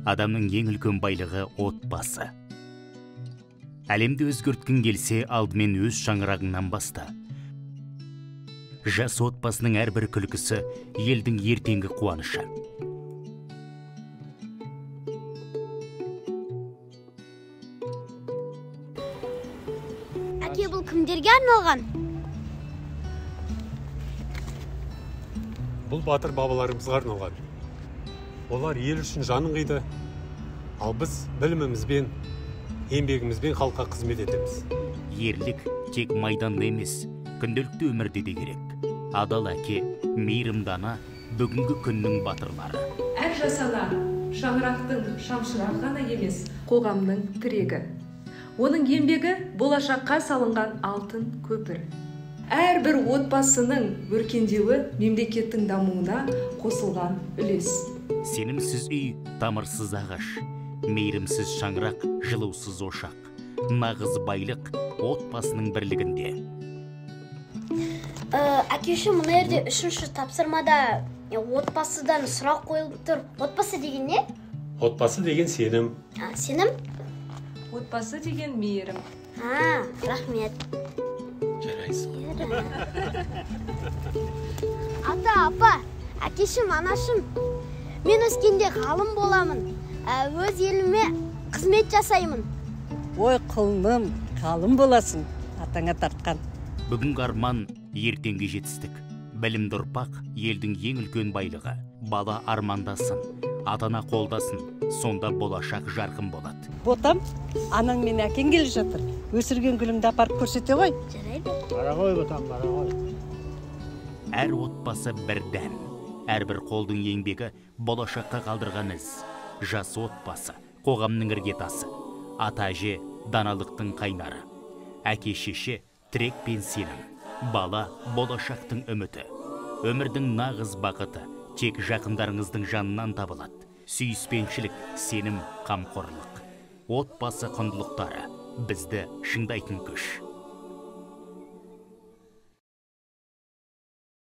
Адамның ең үлкен байлығы отбасы. Әлемді өзгерткің келсе, алдымен өз шаңырағыңнан баста. Жас отбасының әрбір күлкісі елдің ертеңгі қуанышы. Әке, бұл кімдерге арналған? Бұл батыр бабаларымызға арналған. Олар ел үшін жанын қиды, ал біз білімімізбен, еңбегімізбен халыққа қызмет етеміз. Ерлік тек майданда емес, күнделікті өмірде де керек. Адал әке, мейірімді ана, бүгінгі күннің батырлары. Әр жас ана шаңырақтың шамшырағы ғана емес, қоғамның тірегі. Оның еңбегі болашаққа салынған алтын көпір. Әрбір отбасының өркендеуі мемлекеттің дамуына қосылған үлес. Сенімсіз үй, тамырсыз ағаш, мейірімсіз шаңырақ, жылусыз ошақ. Нағыз байлық отбасының бірлігінде. Әкеші, мұны ерде үшінші тапсырмада отбасыдан сұрақ қойылып тұр. Отбасы деген не? Отбасы деген сенім. Сенім? Отбасы деген мейірім. Рахмет. Жарайсың. Ата, апа, әкешім, анашым, мен өскенде ғалым боламын. Өз еліме қызмет жасаймын. Ой, құлыным, ғалым боласың, атаңа тартқан. Бүгінгі арман ертеңге жетістік. Білімді ұрпақ елдің ең үлкен байлығы. Бала армандасын, атана қолдасын, сонда болашақ жарқын болады. Ботам, анаң мен әкең келе жатыр. Өсірген гүліңді апарып көрсете ғой. Жарайды. Бара ғой, ботам, бара ғой. Әр отбасы бір дән. Әрбір қолдың еңбегі болашаққа қалдырған із. Жас отбасы, қоғамның іргетасы. Ата-әже даналықтың қайнары. Әке-шеше тірек пен сенім. Бала болашақтың үміті. Өмірдің нағыз бақыты тек жақындарыңыздың жанынан табылады. Сүйіспеншілік, сенім, қамқорлық. Отбасы құндылықтары бізді шыңдайтын күш.